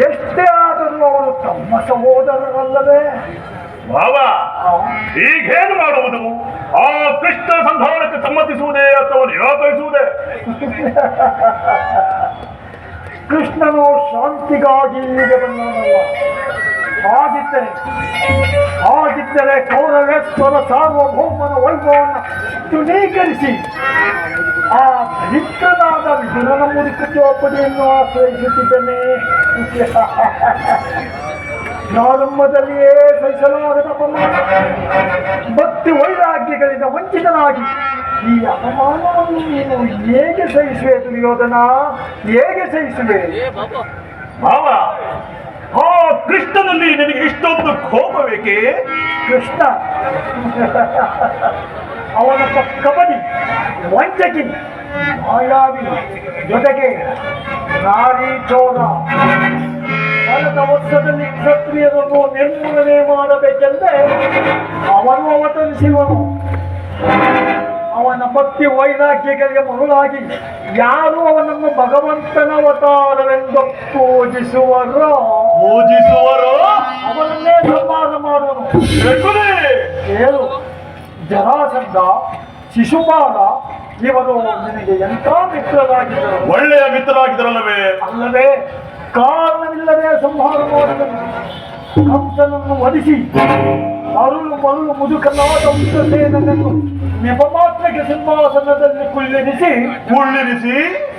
ಎಷ್ಟೇ ಆದರೂ ಅವರು ತಮ್ಮ ಸಹೋದರರಲ್ಲವೇ? ಬಾಬಾ, ಈಗೇನು ಮಾಡುವುದು? ಆ ಕೃಷ್ಣ ಸಂಧಾನಕ್ಕೆ ಸಮ್ಮತಿಸುವುದೇ ಅಥವಾ ನಿರಾಕರಿಸುವುದೇ? ಕೃಷ್ಣನು ಶಾಂತಿಗಾಗಿ ಹೀಗೆ ಬಂದವನಲ್ಲ. ಹಾಗಿದ್ದರೆ ಕೌರವೇಶ್ವರ ಸಾರ್ವಭೌಮನ ವೈಭವವನ್ನು ತೃಣೀಕರಿಸಿ ಆ ದರಿದ್ರನಾದ ವಿದುರನ ಮುದುಕುಚೋಪಡಿಯನ್ನು ಆಶ್ರಯಿಸುತ್ತಿದ್ದೇನೆ. ಪ್ರಾರಂಭದಲ್ಲಿಯೇ ಸಹಿಸಲಾಗದ ಅಪಮಾನ, ಭಕ್ತಿ ವೈರಾಗ್ಯಗಳಿಂದ ವಂಚಿತನಾಗಿ ಈ ಅಪಮಾನವನ್ನು ನೀನು ಹೇಗೆ ಸಹಿಸುವೆ ದುರ್ಯೋಧನ? ಹೇಗೆ ಸಹಿಸುವೆ? ಭಾವ, ಆ ಕೃಷ್ಣನಲ್ಲಿ ನಿನಗೆ ಇಷ್ಟೊಂದು ಕೋಪ ಬೇಕೆ? ಕೃಷ್ಣ ಅವನ ಕಬಡ್ಡಿ ವಂಚಕಿ ಮಾಯಾವಿ, ಜೊತೆಗೆ ನಾರಿ ಚೋರ. ಕಳೆದ ವರ್ಷದಲ್ಲಿ ಕ್ಷತ್ರಿಯರನ್ನು ನಿರ್ಮೂಲನೆ ಮಾಡಬೇಕೆಂದರೆ ಅವನು ಅವತರಿಸಿರುವನು. ಅವನ ಭಕ್ತಿ ವೈರಾಗ್ಯಗಳಿಗೆ ಮರುಳಾಗಿ ಯಾರು ಅವನನ್ನು ಭಗವಂತನ ಅವತಾರವೆಂದು ಪೂಜಿಸುವರೋ ಅವನನ್ನೇ ಸಂಹಾರ ಮಾಡುವನು. ಹೇಳು, ಜರಾಸಂಧ, ಶಿಶುಪಾಲ ಇವರು ನಿನಗೆ ಎಂಥ ಮಿತ್ರರಾಗಿದ್ದರು? ಒಳ್ಳೆಯ ಮಿತ್ರರಾಗಿದ್ದರಲ್ಲವೇ? ಅಲ್ಲವೇ, ಕಾರಣವಿಲ್ಲದೆ ಸಂಹಾರ ಮಾಡಿದನು. ಕಂಸನನ್ನು ವಧಿಸಿ ಮರುಳು ಮುದುಕನಾದ ಉಗ್ರಸೇನನ್ನು ನೆಪಮಾತ್ರಕ್ಕೆ ಸಿಂಹಾಸನದಲ್ಲಿ ಕುಳ್ಳಿರಿಸಿ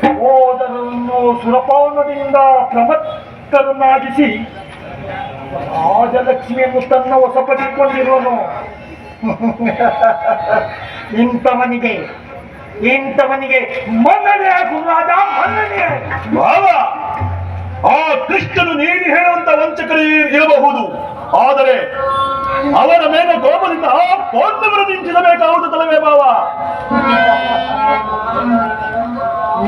ಸಹೋದರರನ್ನು ಸುರಪಾನದಿಂದ ಪ್ರಮತ್ತರನ್ನಾಗಿಸಿ ರಾಜಲಕ್ಷ್ಮಿಯನ್ನು ತನ್ನ ವಶಪಡಿಸಿಕೊಂಡಿರುವನು. ಇಂಥವನಿಗೆ ಮನ್ನಣೆ ಗುರುರಾಜ, ಮನ್ನಣೆ. ಆ ಕೃಷ್ಣನು ನೀನು ಹೇಳುವಂತ ವಂಚಕರೇ ಇರಬಹುದು, ಆದರೆ ಅವನ ಮೇಲೆ ಕೋಪದಿಂದ ಆ ಪಾಂಡವರು ನಿಂತಿಸಬೇಕಾಗುತ್ತಲ್ಲವೇ ಭಾವ?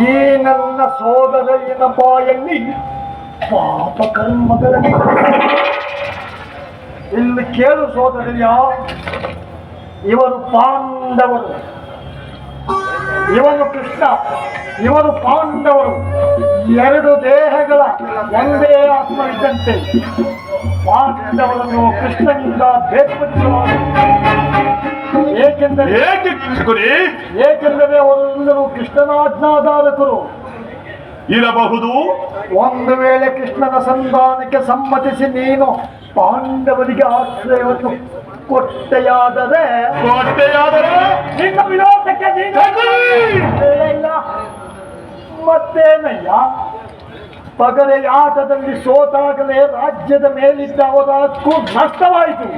ಈ ನನ್ನ ಸೋದರನ ಬಾಯಲ್ಲಿ ಪಾಪ ಕರ್ಮಗಳನ್ನು ಇಲ್ಲಿ ಕೇಳು ಸೋದರಿಯ. ಇವರು ಪಾಂಡವರು, ಇವನು ಕೃಷ್ಣ, ಇವರು ಪಾಂಡವರು. ಎರಡು ದೇಹಗಳ ಒಂದೇ ಆತ್ಮ ಇದ್ದಂತೆ ಪಾಂಡವರನ್ನು ಕೃಷ್ಣನಿಂದ ಬೇರ್ಪಡಿಸಲಾಗಿದೆ. ಏಕೆಂದರೆ ಅವರೆಲ್ಲರೂ ಕೃಷ್ಣನ ಆಜ್ಞಾಧಾರಕರು ಇರಬಹುದು. ಒಂದು ವೇಳೆ ಕೃಷ್ಣನ ಸಂಧಾನಕ್ಕೆ ಸಮ್ಮತಿಸಿ ನೀನು ಪಾಂಡವರಿಗೆ ಆಶ್ರಯವನ್ನು ಕೊಟ್ಟೆಯಾದರೆ ನಿನ್ನ ವಿರೋಧಕ್ಕೆ ಇಲ್ಲ. ಮತ್ತೇನಯ್ಯ, ಪಗಡೆಯಾಟದಲ್ಲಿ ಸೋತಾಗಲೇ ರಾಜ್ಯದ ಮೇಲಿದ್ದ ಅವರ ಹಕ್ಕು ನಷ್ಟವಾಯಿತು.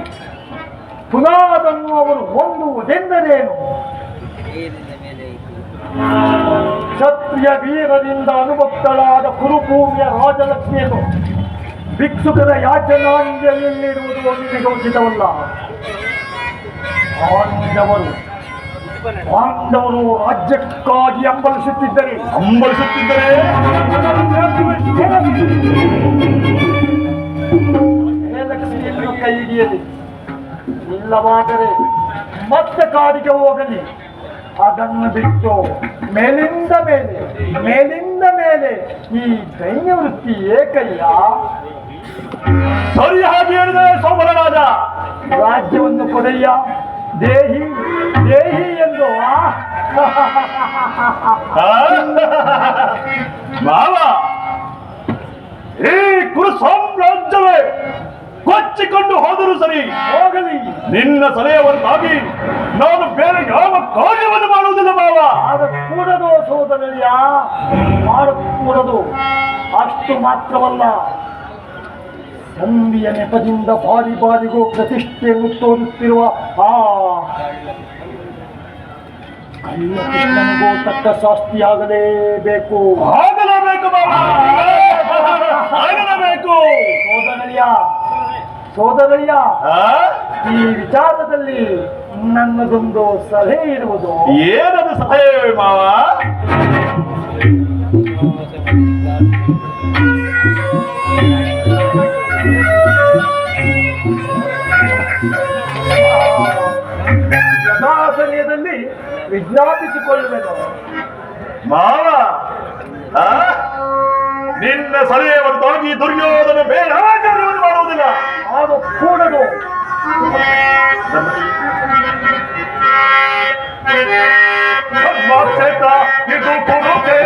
ಪುನಃ ಅದನ್ನು ಅವರು ಹೊಂದುವುದೆಂದರೇನು? ಕ್ಷತ್ರಿಯ ವೀರರಿಂದ ಅನುಭಕ್ತಳಾದ ಕುರುಭೂಮಿಯ ರಾಜಲಕ್ಷ್ಮಿಯನ್ನು ಭಿಕ್ಷುಕರ ಯಾಚನಾಂಜಲಿಯಲ್ಲಿರುವುದು ನಿನಗೆ ಉಚಿತವಲ್ಲ. ಪಾಂಡವರು ರಾಜ್ಯಕ್ಕಾಗಿ ಹಂಬಲಿಸುತ್ತಿದ್ದರೆ ಲಕ್ಷ್ಮಿಯನ್ನು ಕೈ ಹಿಡಿಯಲಿ, ಇಲ್ಲವಾದರೆ ಮತ್ತೆ ಕಾಡಿಗೆ ಹೋಗಲಿ. ಅದನ್ನು ಬಿಟ್ಟು ಮೇಲಿಂದ ಮೇಲೆ ಈ ದೈನ್ಯ ವೃತ್ತಿ ಏಕಯ್ಯ? ಸರಿ, ಹಾಗೆ ಹೇಳಿದೆ ಸೋಮರಾಜ. ರಾಜ್ಯವನ್ನು ಕೊಡೆಯ ದೇಹಿ ಎಂದು ಮಾವ, ಈ ಕುರು ಸಾಮ್ರಾಜ್ಯವೇ ಕೊಚ್ಚಿಕೊಂಡು ಹೋದರೂ ಸರಿ, ಹೋಗಲಿ. ನಿನ್ನ ಸಲಹೆಯವನ್ನಾಗಿ ನಾನು ಬೇರೆ ಯಾವ ಕಾರ್ಯವನ್ನು ಮಾಡುವುದಿಲ್ಲ ಮಾವ. ಮಾಡಕೂಡದು ಸೋದರಯ್ಯ, ಮಾಡಕೂಡದು. ಅಷ್ಟು ಮಾತ್ರವಲ್ಲ, ಸಂಧಿಯ ನೆಪದಿಂದ ಬಾರಿಗೂ ಪ್ರತಿಷ್ಠೆಯನ್ನು ತೋರುತ್ತಿರುವ ಆ ಕೃಷ್ಣನಿಗೂ ತಕ್ಕ ಶಾಸ್ತಿಯಾಗಲೇಬೇಕು. ಆಗಲೇಬೇಕು ಸೋದರಯ್ಯ, ಈ ವಿಚಾರದಲ್ಲಿ ನನ್ನದೊಂದು ಸಲಹೆ ಇರುವುದು. ಏನದು ಸಲಹೆ ಮಾವ? ಯಥಾಸಮಯದಲ್ಲಿ ವಿಜ್ಞಾಪಿಸಿಕೊಳ್ಳುವೆನು ಮಾವ. ನಿನ್ನ ಸಲಹೆ ಹೊರತಾಗಿ ದುರ್ಯೋಧನ ಬೇರೆ ಕಾರ್ಯವನ್ನು ಮಾಡುವುದಿಲ್ಲ. ಅದು ಕೂಡದು. ಧರ್ಮಕ್ಷೇತ್ರ ಇದು ಕುರುಕ್ಷೇತ್ರ.